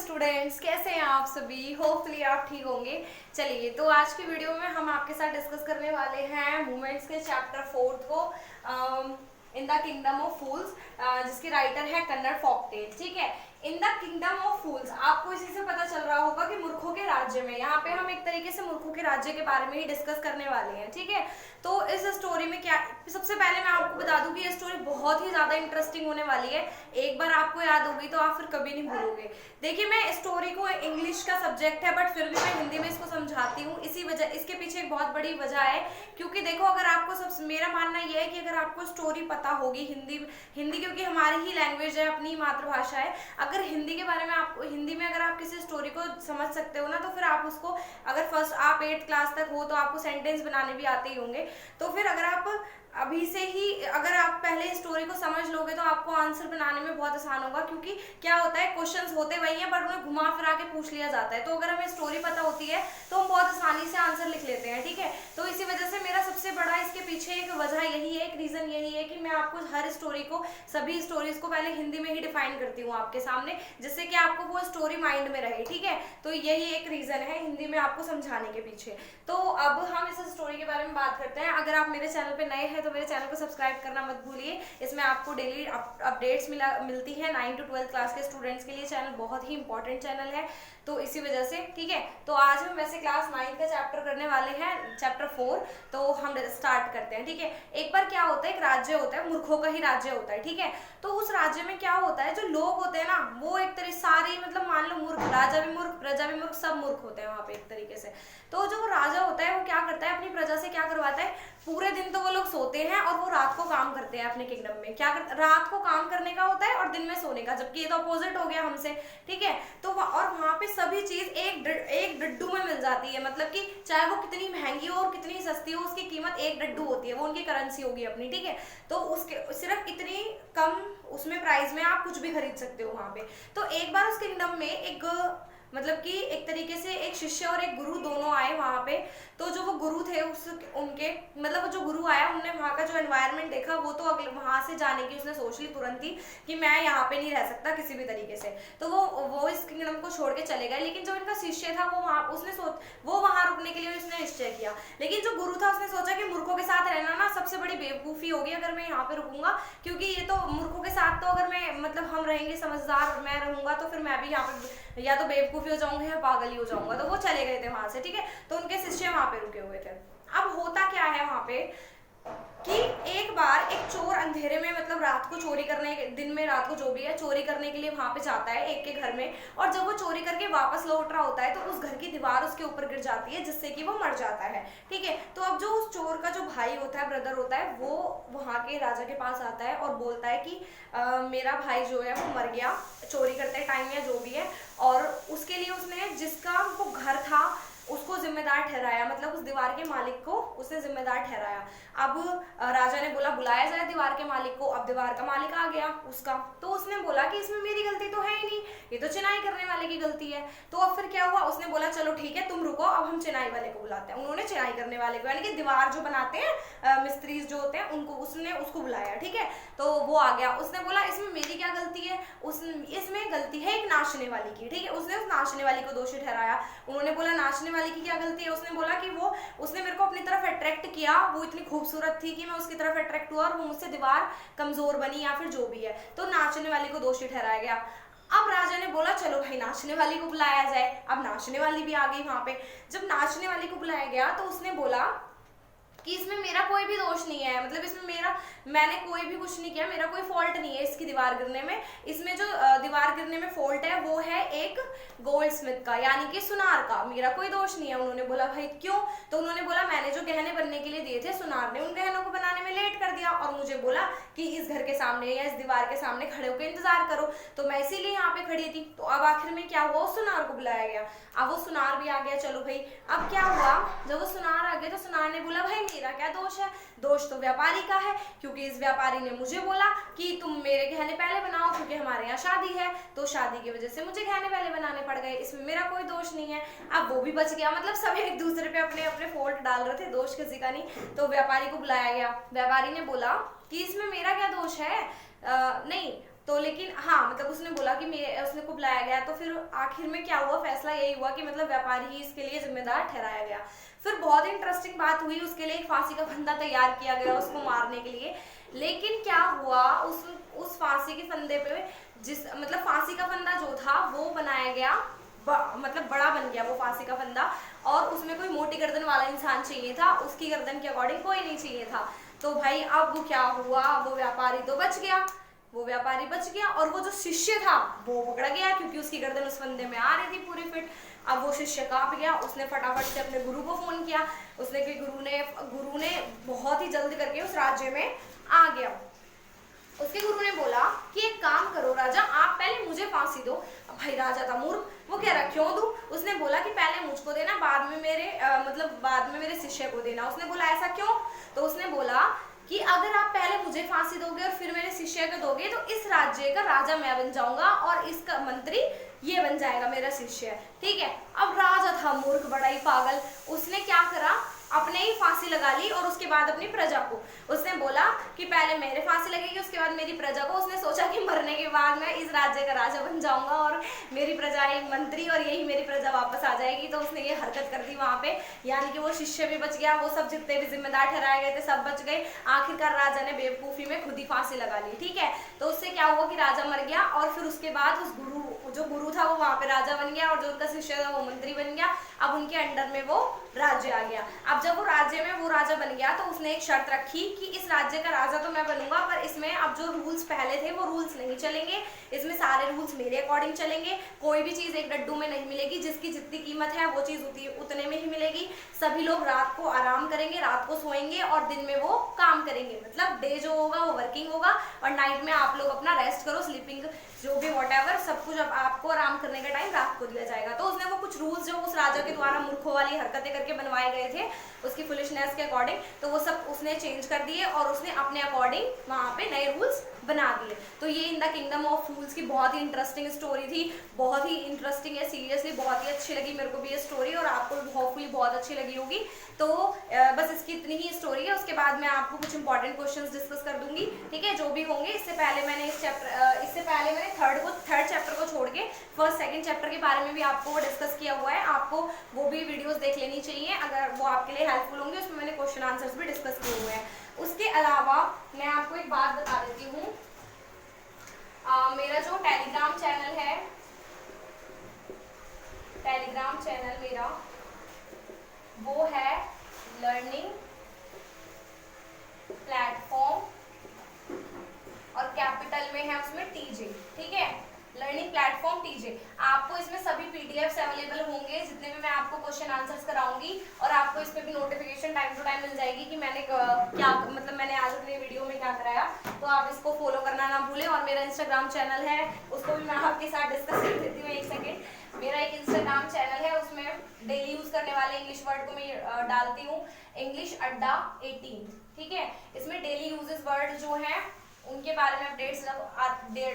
Students, कैसे हैं आप सभी। होपफुली आप ठीक होंगे। चलिए, तो आज की वीडियो में हम आपके साथ डिस्कस करने वाले हैं मूवमेंट्स के चैप्टर 4 को, इन द किंगडम ऑफ फूल्स, जिसके राइटर है कन्नड़ फॉकटेल। ठीक है, इन द किंगडम ऑफ फूल्स, आपको इसी से पता चल रहा होगा कि मूर्खों के राज्य में। यहाँ पे हम एक तरीके से मूर्खों के राज्य के बारे में ही डिस्कस करने वाले हैं। ठीक है, तो इस स्टोरी में क्या, सबसे पहले मैं आपको बता दूं कि ये स्टोरी बहुत ही ज्यादा इंटरेस्टिंग होने वाली है। एक बार आपको याद होगी तो आप फिर कभी नहीं भूलोगे। देखिए, मैं स्टोरी को, इंग्लिश का सब्जेक्ट है बट फिर भी मैं हिंदी में इसको समझाती हूँ। इसी वजह, इसके पीछे एक बहुत बड़ी वजह है, क्योंकि देखो, अगर आपको सब, मेरा मानना यह है कि अगर आपको स्टोरी पता होगी हिंदी क्योंकि हमारी ही लैंग्वेज है, अपनी मातृभाषा है। अगर हिंदी के बारे में आपको, हिंदी में अगर आप किसी स्टोरी को समझ सकते हो ना, तो फिर आप उसको, अगर फर्स्ट आप 8th क्लास तक हो तो आपको सेंटेंस बनाने भी आते ही होंगे। तो फिर अगर आप अभी से ही, अगर आप पहले स्टोरी को समझ लोगे तो आपको आंसर बनाने में बहुत आसान होगा। क्योंकि क्या होता है, क्वेश्चंस होते वही हैं बट उन्हें घुमा फिरा के पूछ लिया जाता है। तो अगर हमें स्टोरी पता होती है तो हम बहुत आसानी से आंसर लिख लेते हैं। ठीक है, तो इसी वजह से मेरा सबसे बड़ा इसके पीछे एक वजह यही है, एक रीजन यही है कि मैं आपको हर स्टोरी को, सभी स्टोरीज को पहले हिंदी में ही डिफाइन करती हूँ आपके सामने, जिससे कि आपको वो स्टोरी माइंड में रहे। ठीक है, तो यही एक रीजन है हिंदी में आपको समझाने के पीछे। तो अब हम इस स्टोरी के बारे में बात करते हैं। अगर आप मेरे चैनल पे नए हैं तो मेरे चैनल को सब्सक्राइब करना मत भूलिए। इसमें आपको डेली अपडेट्स मिलती है 9 to 12 क्लास के स्टूडेंट्स के लिए। चैनल बहुत ही इंपॉर्टेंट चैनल है, तो इसी वजह से। ठीक है, तो आज हम वैसे क्लास 9 का चैप्टर करने वाले हैं, चैप्टर 4। तो हम स्टार्ट करते हैं। ठीक है, एक बार क्या होता है, एक राज्य होता है, मूर्खों का ही राज्य होता है। ठीक है, तो उस राज्य में क्या होता है, जो लोग होते हैं ना, वो एक तरह सारी, मतलब मान लो मूर्ख, राजा भी मूर्ख, प्रजा भी मूर्ख, सब मूर्ख होते हैं वहां पे एक तरीके से। तो जो राजा होता है वो क्या करता है, अपनी प्रजा से क्या करवाता है, पूरे दिन तो वो लोग सोते हैं और वो रात को काम करते हैं अपने किंगडम में। क्या करते, रात को काम करने का होता है और दिन में सोने का, जबकि ये तो अपोजिट हो गया हमसे। ठीक है, तो और वहां पे सभी चीज एक डड्डू में मिल जाती है। मतलब कि चाहे वो कितनी महंगी हो और कितनी सस्ती हो, उसकी कीमत एक डड्डू होती है, वो उनकी करेंसी होगी अपनी। ठीक है, तो उसके सिर्फ इतनी कम उसमें प्राइस में आप कुछ भी खरीद सकते हो वहां पे। तो एक बार उस किंगडम में एक, मतलब कि एक तरीके से एक शिष्य और एक गुरु दोनों आए वहां पे। तो जो वो गुरु थे, उनके, मतलब वो जो गुरु आया, उन्होंने वहां का जो एनवायरनमेंट देखा, वो तो अगले वहां से जाने की उसने सोच ली तुरंत ही कि मैं यहाँ पे नहीं रह सकता किसी भी तरीके से। तो वो इस किंगडम को छोड़ के चले गए। लेकिन जो इनका शिष्य था वो वहां, वो वहां रुकने के लिए उसने निश्चय किया। लेकिन जो गुरु था उसने सोचा कि मूर्खों के साथ रहना ना सबसे बड़ी बेवकूफी होगी अगर मैं यहाँ पे रुकूंगा, क्योंकि ये तो मूर्खों के साथ, तो अगर मैं, मतलब हम रहेंगे समझदार, मैं रहूंगा तो फिर मैं भी यहाँ पे या तो बेवकूफी हो जाऊंगा या पागल ही हो जाऊंगा। तो वो चले गए थे वहां से। ठीक है, तो उनके शिष्य वहां पे रुके हुए थे। अब होता क्या है वहां पे कि एक बार एक चोर अंधेरे में, मतलब रात को चोरी करने, दिन में रात को जो भी है, चोरी करने के लिए वहां पे जाता है एक के घर में। और जब वो चोरी करके वापस लौट रहा होता है तो उस घर की दीवार उसके ऊपर गिर जाती है, जिससे कि वो मर जाता है। ठीक है, तो अब जो उस चोर का जो भाई होता है, ब्रदर होता है, वो वहां के राजा के पास आता है और बोलता है कि मेरा भाई जो है वो मर गया चोरी करते टाइम या जो भी है। और उसके लिए उसने, जिसका वो घर था, उसको जिम्मेदार ठहराया, मतलब उस दीवार के मालिक को उसने जिम्मेदार ठहराया। अब राजा ने बोला बुलाया जाए दीवार के मालिक को। अब दीवार का मालिक आ गया उसका, तो उसने बोला कि इसमें मेरी गलती तो है ही नहीं, ये तो चिनाई करने वाले की गलती है। तो अब फिर क्या हुआ, उसने बोला चलो ठीक है तुम रुको, अब हम चिनाई वाले को बुलाते हैं। उन्होंने चिनाई करने वाले को, यानी कि दीवार जो बनाते हैं, मिस्त्री जो होते हैं, उनको, उसको बुलाया। ठीक है, तो वो आ गया। उसने बोला इसमें मेरी क्या गलती है, इसमें गलती है एक नाचने वाली की। ठीक है, उसने उस नाचने वाली को दोषी ठहराया। उन्होंने बोला नाचने वाली की क्या गलती है, उसने बोला कि उसने मेरे को अपनी तरफ अट्रैक्ट किया, वो इतनी खूबसूरत थी कि मैं उसकी तरफ अट्रैक्ट हुआ और वो मुझसे दीवार कमजोर बनी, या फिर जो भी है। तो नाचने वाली को दोषी ठहराया गया। अब राजा ने बोला चलो भाई नाचने वाली को बुलाया जाए। अब नाचने वाली भी आ गई वहां पे। जब नाचने वाली को बुलाया गया तो उसने बोला कि इसमें मेरा कोई भी दोष नहीं है, मतलब इसमें मैंने कोई भी कुछ नहीं किया, मेरा कोई फॉल्ट नहीं है इसकी दीवार गिरने में। इसमें जो दीवार गिरने में फॉल्ट है वो है एक गोल्ड स्मिथ का, यानी कि सुनार का, मेरा कोई दोष नहीं है। उन्होंने बोला भाई क्यों, तो उन्होंने बोला मैंने जो गहने बनने के लिए दिए थे, सुनार ने उन गहनों को बनाने में लेट कर दिया और मुझे बोला कि इस घर के सामने या इस दीवार के सामने खड़े होकर इंतजार करो, तो मैं इसीलिए यहाँ पे खड़ी थी। तो अब आखिर में क्या हुआ, सुनार को बुलाया गया। अब वो सुनार भी आ गया। चलो भाई, अब क्या हुआ, जब वो सुनार आ गया तो सुनार ने बोला भाई मेरा क्या दोष है, दोष तो व्यापारी का है, क्योंकि इस व्यापारी ने मुझे बोला कि तुम मेरे गहने पहले बनाओ, क्योंकि हमारे यहाँ शादी है, तो शादी की वजह से मुझे गहने पहले बनाने पड़ गए, इसमें मेरा कोई दोष नहीं है। अब वो भी बच गया, मतलब सब एक दूसरे पे अपने अपने फॉल्ट डाल रहे थे, दोष किसी का नहीं। तो व्यापारी को बुलाया गया। व्यापारी ने बोला कि इसमें मेरा क्या दोष है, नहीं तो लेकिन हाँ मतलब उसने बोला कि उसने को बुलाया गया, तो फिर आखिर में क्या हुआ, फैसला यही हुआ कि मतलब व्यापारी ही इसके लिए जिम्मेदार ठहराया गया। फिर बहुत इंटरेस्टिंग बात हुई, उसके लिए एक फांसी का फंदा तैयार किया गया उसको मारने के लिए। लेकिन क्या हुआ, उस फांसी के फंदे पे मतलब फांसी का फंदा जो था वो बनाया गया, मतलब बड़ा बन गया वो फांसी का फंदा, और उसमें कोई मोटी गर्दन वाला इंसान चाहिए था, उसकी गर्दन के अकॉर्डिंग कोई नहीं चाहिए था। तो भाई अब क्या हुआ, वो व्यापारी तो बच गया, और वो जो शिष्य था वो पकड़ा गया, क्योंकि उसकी गर्दन उस फंदे में आ रही थी पूरी फिट। अब वो शिष्य कांप गया, उसने फटाफट से अपने गुरु को फोन किया, उसने कि गुरु ने बहुत ही जल्द करके उस राज्य में आ गया। उसके गुरु ने बोला कि एक काम करो राजा, आप पहले मुझे फांसी दो। भाई राजा था मूर्ख, वो कह रहा क्यों दूं? उसने बोला कि पहले मुझको देना, बाद में मेरे शिष्य को देना। उसने बोला ऐसा क्यों? तो उसने बोला कि अगर आप पहले मुझे फांसी दोगे और फिर मेरे शिष्य को दोगे तो इस राज्य का राजा मैं बन जाऊंगा और इसका मंत्री ये बन जाएगा मेरा शिष्य, ठीक है। अब राजा था मूर्ख, बड़ा ही पागल, उसने क्या करा, अपने ही फांसी लगा ली और उसके बाद अपनी प्रजा को उसने बोला कि पहले मेरे फांसी लगेगी, उसके बाद मेरी प्रजा को। उसने सोचा कि मरने के बाद मैं इस राज्य का राजा बन जाऊंगा और मेरी प्रजा एक मंत्री और यही मेरी प्रजा वापस आ जाएगी। तो उसने ये हरकत कर दी वहां पे, यानी कि वो शिष्य भी बच गया, वो सब जितने भी जिम्मेदार ठहराए गए थे सब बच गए। आखिरकार राजा ने बेवकूफी में खुद ही फांसी लगा ली, ठीक है। तो उससे क्या हुआ कि राजा मर गया और फिर उसके बाद उस जो गुरु था वो वहां पे राजा बन गया और जो उनका शिष्य था वो मंत्री बन गया। अब उनके अंडर में वो राज्य आ गया। अब जब वो राज्य में वो राजा बन गया तो उसने एक शर्त रखी कि इस राज्य का राजा तो मैं बनूंगा, पर इसमें अब जो रूल्स पहले थे वो रूल्स नहीं चलेंगे, इसमें सारे रूल्स मेरे अकॉर्डिंग चलेंगे। कोई भी चीज एक डड्डू में नहीं मिलेगी, जिसकी जितनी कीमत है वो चीज उतने में ही मिलेगी। सभी लोग रात को आराम करेंगे, रात को सोएंगे और दिन में वो काम करेंगे, मतलब डे जो होगा वो वर्किंग होगा और नाइट में आप लोग अपना रेस्ट करो, स्लीपिंग जो भी व्हाटएवर सब कुछ। अब आपको आराम करने का टाइम रात को दिया जाएगा। तो उसने वो कुछ रूल्स जो उस राजा के द्वारा मूर्खों वाली हरकतें करके बनवाए गए थे उसकी फुलिशनेस के अकॉर्डिंग, तो वो सब उसने चेंज कर दिए और उसने अपने अकॉर्डिंग वहां पे नए रूल्स बना दिए। तो ये इन द किंगडम ऑफ फूल्स की बहुत ही इंटरेस्टिंग स्टोरी थी, बहुत ही इंटरेस्टिंग है, सीरियसली बहुत ही अच्छी लगी मेरे को भी ये स्टोरी और आपको भी होपफुली बहुत अच्छी लगी होगी। तो बस इसकी इतनी ही स्टोरी है, उसके बाद मैं आपको कुछ इंपॉर्टेंट क्वेश्चंस डिस्कस कर दूंगी, ठीक है, जो भी होंगे। इससे पहले मैंने थर्ड चैप्टर को छोड़ के फर्स्ट सेकंड चैप्टर के बारे में भी आपको डिस्कस किया हुआ है, आपको वो भी वीडियोस देख लेनी चाहिए अगर वो आपके लिए हेल्पफुल होंगे। उसमें मैंने क्वेश्चन आंसर्स भी डिस्कस किए हुए हैं। उसके अलावा मैं आपको एक बात बता देती हूँ, मेरा जो टेलीग्राम चैनल है, टेलीग्राम चैनल मेरा वो है लर्निंग प्लेटफॉर्म और कैपिटल में है उसमें टीजे, ठीक है, लर्निंग प्लेटफॉर्म टीजे। आपको इसमें सभी पीडीएफ्स अवेलेबल होंगे जितने भी मैं आपको क्वेश्चन आंसर्स कराऊंगी और आपको इसमें भी नोटिफिकेशन टाइम टू टाइम मिल जाएगी कि मैंने मैंने आज अपने वीडियो में क्या कराया। तो आप इसको फॉलो करना ना भूलें। और मेरा इंस्टाग्राम चैनल है उसको भी मैं आपके साथ डिस्कस कर देती हूँ, एक सेकेंड। मेरा एक इंस्टाग्राम चैनल है, उसमें डेली यूज करने वाले इंग्लिश वर्ड को मैं डालती हूँ, इंग्लिश अड्डा 18, ठीक है। इसमें डेली यूजेस वर्ड जो है उनके बारे में अपडेट्स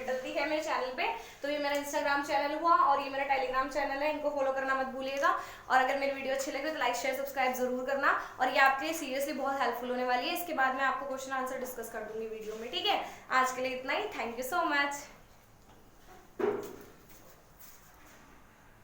डलती है मेरे चैनल पे। तो ये मेरा इंस्टाग्राम चैनल हुआ और ये मेरा टेलीग्राम चैनल है, इनको फॉलो करना मत भूलिएगा। और अगर मेरी वीडियो अच्छी लगे तो लाइक शेयर सब्सक्राइब जरूर करना, और ये आपके लिए सीरियसली बहुत हेल्पफुल होने वाली है। इसके बाद मैं आपको क्वेश्चन आंसर डिस्कस कर दूंगी वीडियो में, ठीक है। आज के लिए इतना ही, थैंक यू सो मच।